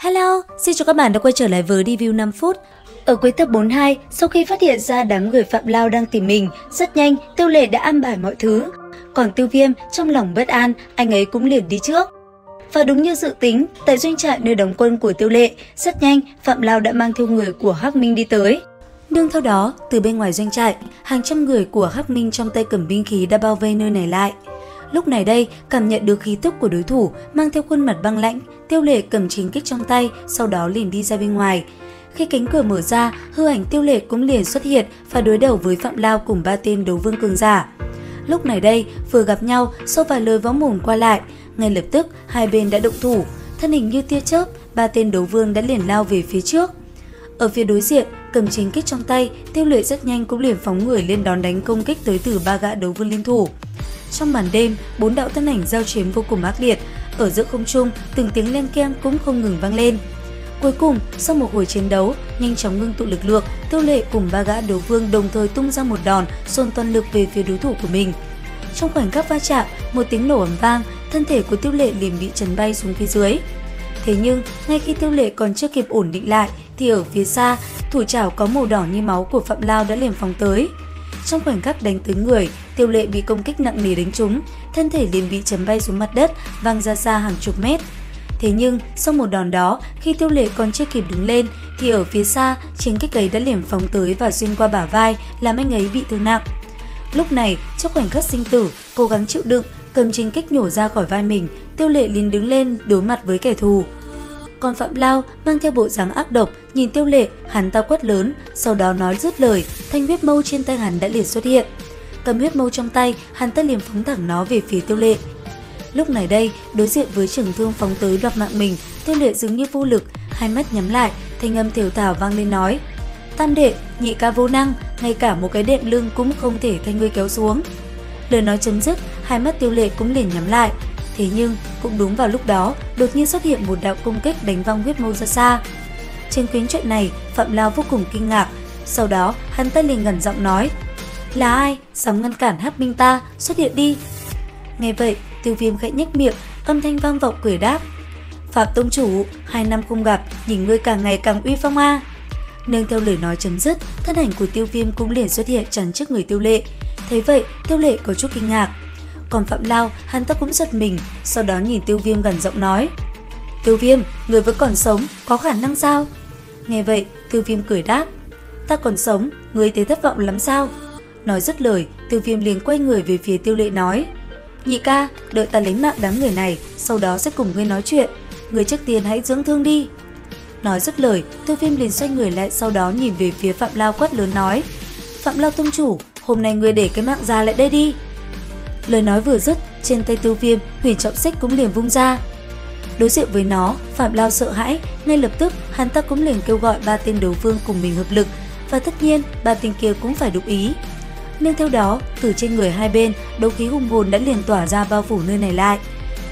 Hello, xin chào các bạn đã quay trở lại với review 5 phút. Ở cuối tập 42, sau khi phát hiện ra đám người Phạm Lao đang tìm mình, rất nhanh Tiêu Lệ đã an bài mọi thứ. Còn Tiêu Viêm trong lòng bất an, anh ấy cũng liền đi trước. Và đúng như dự tính, tại doanh trại nơi đóng quân của Tiêu Lệ, rất nhanh Phạm Lao đã mang theo người của Hắc Minh đi tới. Nương theo đó, từ bên ngoài doanh trại, hàng trăm người của Hắc Minh trong tay cầm binh khí đã bao vây nơi này lại. Lúc này đây, cảm nhận được khí tức của đối thủ mang theo khuôn mặt băng lãnh, Tiêu Lệ cầm chính kích trong tay, sau đó liền đi ra bên ngoài. Khi cánh cửa mở ra, hư ảnh Tiêu Lệ cũng liền xuất hiện và đối đầu với Phạm Lao cùng 3 tên đấu vương cường giả. Lúc này đây, vừa gặp nhau, sau vài lời võ mồm qua lại, ngay lập tức hai bên đã động thủ, thân hình như tia chớp, 3 tên đấu vương đã liền lao về phía trước. Ở phía đối diện, cầm chính kích trong tay, Tiêu Lệ rất nhanh cũng liền phóng người lên đón đánh công kích tới từ 3 gã đấu vương liên thủ. Trong màn đêm, 4 đạo thân ảnh giao chiến vô cùng ác liệt, ở giữa không trung, từng tiếng len keng cũng không ngừng vang lên. Cuối cùng, sau một hồi chiến đấu, nhanh chóng ngưng tụ lực lượng, Tiêu Lệ cùng 3 gã đấu vương đồng thời tung ra một đòn, dồn toàn lực về phía đối thủ của mình. Trong khoảnh khắc va chạm, một tiếng nổ ầm vang, thân thể của Tiêu Lệ liền bị chấn bay xuống phía dưới. Thế nhưng, ngay khi Tiêu Lệ còn chưa kịp ổn định lại, thì ở phía xa, thủ chảo có màu đỏ như máu của Phạm Lao đã liền phóng tới. Trong khoảnh khắc đánh tới người, Tiêu Lệ bị công kích nặng nề đánh trúng, thân thể liền bị chấn bay xuống mặt đất, văng ra xa hàng chục mét. Thế nhưng, sau một đòn đó, khi Tiêu Lệ còn chưa kịp đứng lên, thì ở phía xa, chính kích ấy đã liền phóng tới và xuyên qua bả vai, làm anh ấy bị thương nặng. Lúc này, trong khoảnh khắc sinh tử, cố gắng chịu đựng, cầm chính kích nhổ ra khỏi vai mình, Tiêu Lệ liền đứng lên đối mặt với kẻ thù. Còn Phạm Lao mang theo bộ dáng ác độc, nhìn Tiêu Lệ, hắn ta quát lớn, sau đó nói dứt lời, thanh huyết mâu trên tay hắn đã liền xuất hiện. Cầm huyết mâu trong tay, hắn ta liền phóng thẳng nó về phía Tiêu Lệ. Lúc này đây, đối diện với trường thương phóng tới đoạt mạng mình, Tiêu Lệ dường như vô lực, hai mắt nhắm lại, thanh âm thều thào vang lên nói: "Tam đệ, nhị ca vô năng, ngay cả một cái đệm lưng cũng không thể thay ngươi kéo xuống." Lời nói chấm dứt, hai mắt Tiêu Lệ cũng liền nhắm lại. Thế nhưng, cũng đúng vào lúc đó, đột nhiên xuất hiện một đạo công kích đánh văng huyết mâu ra xa. Trên quyến chuyện này, Phạm Lao vô cùng kinh ngạc, sau đó hắn ta liền gần giọng nói: "Là ai dám ngăn cản Hắc Minh ta, xuất hiện đi." Nghe vậy, Tiêu Viêm khẽ nhếch miệng, âm thanh vang vọng cười đáp: "Phạm tông chủ, 2 năm không gặp, nhìn ngươi càng ngày càng uy phong a." Nương theo lời nói chấm dứt, thân ảnh của Tiêu Viêm cũng liền xuất hiện chắn trước người Tiêu Lệ. Thấy vậy, Tiêu Lệ có chút kinh ngạc. Còn Phạm Lao, hắn ta cũng giật mình, sau đó nhìn Tiêu Viêm gần giọng nói: "Tiêu Viêm, người vẫn còn sống, có khả năng sao?" Nghe vậy, Tiêu Viêm cười đáp: "Ta còn sống, ngươi thấy thất vọng lắm sao?" Nói dứt lời, Tiêu Viêm liền quay người về phía Tiêu Lệ nói: "Nhị ca, đợi ta lấy mạng đám người này, sau đó sẽ cùng ngươi nói chuyện. Ngươi trước tiên hãy dưỡng thương đi." Nói dứt lời, Tiêu Viêm liền xoay người lại, sau đó nhìn về phía Phạm Lao quát lớn nói: "Phạm Lao tông chủ, hôm nay ngươi để cái mạng già lại đây đi." Lời nói vừa dứt, trên tay Tiêu Viêm, huyền trọng xích cũng liền vung ra. Đối diện với nó, Phạm Lao sợ hãi, ngay lập tức hắn ta cũng liền kêu gọi 3 tên đấu vương cùng mình hợp lực, và tất nhiên 3 tên kia cũng phải đồng ý. Nên theo đó, từ trên người hai bên, đấu khí hùng hồn đã liền tỏa ra bao phủ nơi này lại.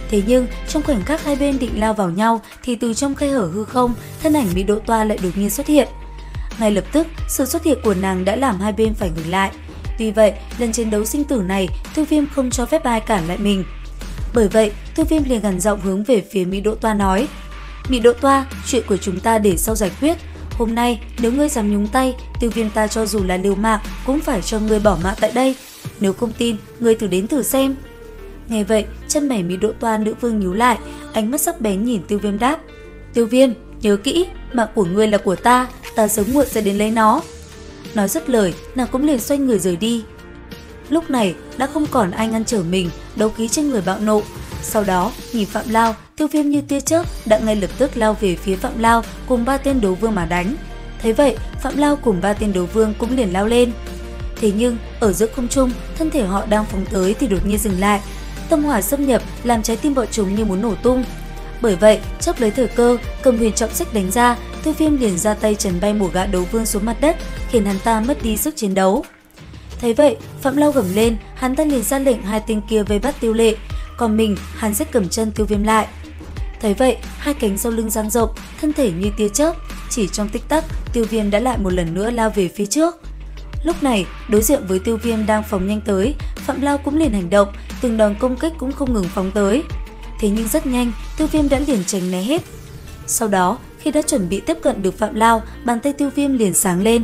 Thế nhưng, trong khoảnh khắc hai bên định lao vào nhau, thì từ trong khe hở hư không, thân ảnh Mỹ Đỗ Toa lại đột nhiên xuất hiện. Ngay lập tức, sự xuất hiện của nàng đã làm hai bên phải ngừng lại. Tuy vậy, lần chiến đấu sinh tử này, Tiêu Viêm không cho phép ai cản lại mình. Bởi vậy, Tiêu Viêm liền gằn giọng hướng về phía Mỹ Đỗ Toa nói: "Mỹ Đỗ Toa, chuyện của chúng ta để sau giải quyết. Hôm nay, nếu ngươi dám nhúng tay, Tiêu Viêm ta cho dù là liều mạng cũng phải cho ngươi bỏ mạng tại đây. Nếu không tin, ngươi thử đến thử xem." Nghe vậy, chân mày Mỹ Đỗ Toa nữ vương nhíu lại, ánh mắt sắc bén nhìn Tiêu Viêm đáp: "Tiêu Viêm, nhớ kỹ, mạng của ngươi là của ta, ta sớm muộn sẽ đến lấy nó." Nói dứt lời, nàng cũng liền xoay người rời đi. Lúc này đã không còn ai ngăn trở mình, đấu khí trên người bạo nộ. Sau đó, nhìn Phạm Lao, Tiêu Viêm như tia chớp đã ngay lập tức lao về phía Phạm Lao cùng 3 tên đấu vương mà đánh. Thấy vậy, Phạm Lao cùng 3 tên đấu vương cũng liền lao lên. Thế nhưng, ở giữa không trung, thân thể họ đang phóng tới thì đột nhiên dừng lại. Tâm hỏa xâm nhập làm trái tim bọn chúng như muốn nổ tung. Bởi vậy, chớp lấy thời cơ, cầm huyền trọng xích đánh ra, Tiêu Viêm liền ra tay trấn bay một gã đấu vương xuống mặt đất, khiến hắn ta mất đi sức chiến đấu. Thấy vậy, Phạm Lao gầm lên, hắn ta liền ra lệnh 2 tên kia vây bắt Tiêu Lệ, còn mình, hắn sẽ cầm chân Tiêu Viêm lại. Thấy vậy, hai cánh sau lưng dang rộng, thân thể như tia chớp, chỉ trong tích tắc, Tiêu Viêm đã lại một lần nữa lao về phía trước. Lúc này, đối diện với Tiêu Viêm đang phóng nhanh tới, Phạm Lao cũng liền hành động, từng đòn công kích cũng không ngừng phóng tới. Thế nhưng rất nhanh, Tiêu Viêm đã liền tránh né hết. Sau đó, khi đã chuẩn bị tiếp cận được Phạm Lao, bàn tay Tiêu Viêm liền sáng lên.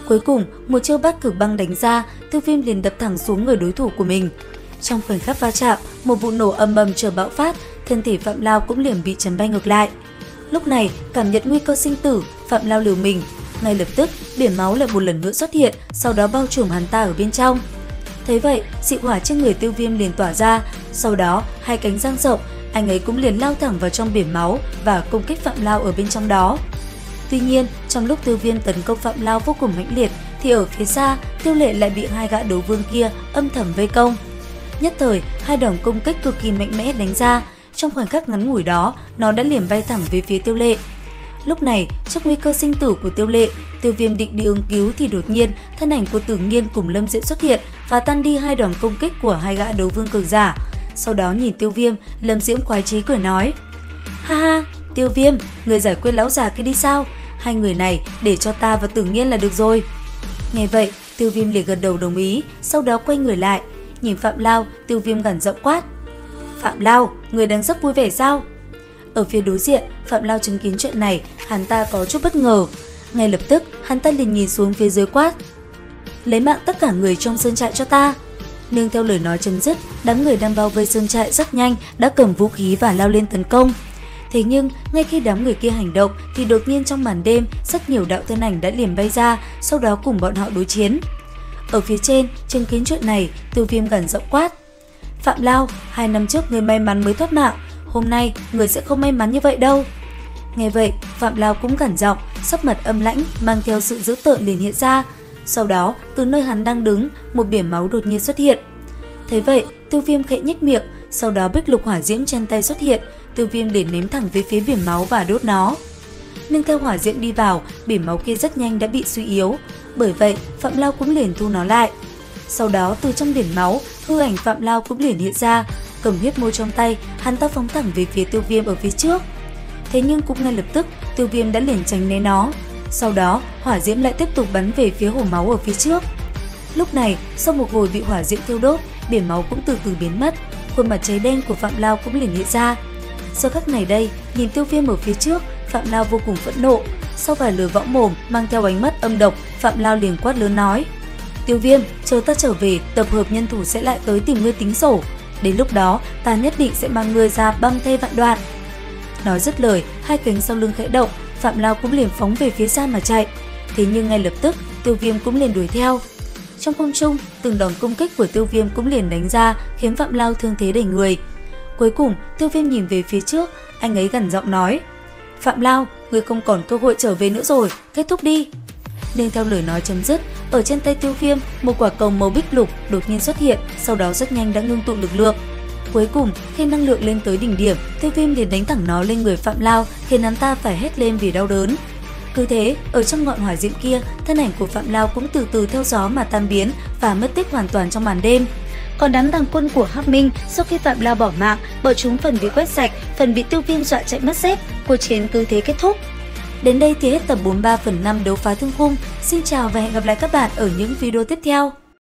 Cuối cùng, một chiêu Bát Cực Băng đánh ra, Tiêu Viêm liền đập thẳng xuống người đối thủ của mình. Trong khoảnh khắc va chạm, một vụ nổ ầm ầm chờ bạo phát, thân thể Phạm Lao cũng liền bị chấn bay ngược lại. Lúc này, cảm nhận nguy cơ sinh tử, Phạm Lao liều mình. Ngay lập tức, biển máu lại một lần nữa xuất hiện, sau đó bao trùm hắn ta ở bên trong. Thấy vậy, dị hỏa trên người Tiêu Viêm liền tỏa ra, sau đó hai cánh dang rộng, anh ấy cũng liền lao thẳng vào trong biển máu và công kích Phạm Lao ở bên trong đó. Tuy nhiên, trong lúc Tiêu Viêm tấn công Phạm Lao vô cùng mãnh liệt, thì ở phía xa, Tiêu Lệ lại bị hai gã đấu vương kia âm thầm vây công. Nhất thời, hai đòn công kích cực kỳ mạnh mẽ đánh ra, trong khoảnh khắc ngắn ngủi đó, nó đã liền bay thẳng về phía Tiêu Lệ. Lúc này, trước nguy cơ sinh tử của Tiêu Lệ, Tiêu Viêm định đi ứng cứu thì đột nhiên, thân ảnh của Tử Nghiên cùng Lâm Diễm xuất hiện và tan đi hai đòn công kích của hai gã đấu vương cường giả. Sau đó nhìn Tiêu Viêm, Lâm Diễm khoái chí cười nói: "Ha ha, Tiêu Viêm, người giải quyết lão già kia đi sao? Hai người này để cho ta và Tử Nghiên là được rồi." Nghe vậy, Tiêu Viêm liền gật đầu đồng ý, sau đó quay người lại, nhìn Phạm Lao, Tiêu Viêm gằn giọng quát: "Phạm Lao, người đang rất vui vẻ sao?" Ở phía đối diện, Phạm Lao chứng kiến chuyện này, hắn ta có chút bất ngờ. Ngay lập tức, hắn ta liền nhìn xuống phía dưới quát: "Lấy mạng tất cả người trong sơn trại cho ta." Nương theo lời nói chấm dứt, đám người đang bao vây sơn trại rất nhanh đã cầm vũ khí và lao lên tấn công. Thế nhưng, ngay khi đám người kia hành động thì đột nhiên trong màn đêm, rất nhiều đạo thân ảnh đã liền bay ra, sau đó cùng bọn họ đối chiến. Ở phía trên, chứng kiến chuyện này, Tiêu Viêm gằn giọng quát: "Phạm Lao, 2 năm trước người may mắn mới thoát mạng, hôm nay người sẽ không may mắn như vậy đâu." Nghe vậy, Phạm Lao cũng gằn giọng, sắc mặt âm lãnh mang theo sự dữ tợn liền hiện ra. Sau đó, từ nơi hắn đang đứng, một biển máu đột nhiên xuất hiện. Thấy vậy, Tiêu Viêm khẽ nhếch miệng, sau đó bích lục hỏa diễm trên tay xuất hiện, Tiêu Viêm liền ném thẳng về phía biển máu và đốt nó. Nhưng theo hỏa diễm đi vào, biển máu kia rất nhanh đã bị suy yếu, bởi vậy Phạm Lao cũng liền thu nó lại. Sau đó từ trong biển máu, hư ảnh Phạm Lao cũng liền hiện ra, cầm huyết môi trong tay, hắn ta phóng thẳng về phía Tiêu Viêm ở phía trước. Thế nhưng cũng ngay lập tức, Tiêu Viêm đã liền tránh né nó. Sau đó, hỏa diễm lại tiếp tục bắn về phía hồ máu ở phía trước. Lúc này, sau một hồi bị hỏa diễm thiêu đốt, biển máu cũng từ từ biến mất, khuôn mặt cháy đen của Phạm Lao cũng liền hiện ra. Giờ khắc này đây, nhìn Tiêu Viêm ở phía trước, Phạm Lao vô cùng phẫn nộ. Sau vài lời võ mồm mang theo ánh mắt âm độc, Phạm Lao liền quát lớn nói: "Tiêu Viêm, chờ ta trở về, tập hợp nhân thủ sẽ lại tới tìm ngươi tính sổ. Đến lúc đó, ta nhất định sẽ mang ngươi ra băm thây vạn đoạn." Nói dứt lời, hai cánh sau lưng khẽ động, Phạm Lao cũng liền phóng về phía xa mà chạy. Thế nhưng ngay lập tức, Tiêu Viêm cũng liền đuổi theo. Trong không trung, từng đòn công kích của Tiêu Viêm cũng liền đánh ra, khiến Phạm Lao thương thế đầy người. Cuối cùng, Tiêu Viêm nhìn về phía trước, anh ấy gằn giọng nói: "Phạm Lao, ngươi không còn cơ hội trở về nữa rồi, kết thúc đi." Nên theo lời nói chấm dứt, ở trên tay Tiêu Viêm, một quả cầu màu bích lục đột nhiên xuất hiện, sau đó rất nhanh đã ngưng tụ lực lượng. Cuối cùng, khi năng lượng lên tới đỉnh điểm, Tiêu Viêm liền đánh thẳng nó lên người Phạm Lao, khiến hắn ta phải hét lên vì đau đớn. Cứ thế, ở trong ngọn hỏa diễm kia, thân ảnh của Phạm Lao cũng từ từ theo gió mà tan biến và mất tích hoàn toàn trong màn đêm. Còn đám tàng quân của Hắc Minh, sau khi Phạm Lao bỏ mạng, bọn chúng phần bị quét sạch, phần bị Tiêu Viêm dọa chạy mất dép, cuộc chiến cứ thế kết thúc. Đến đây thì hết tập 43/5 đấu phá thương khung. Xin chào và hẹn gặp lại các bạn ở những video tiếp theo.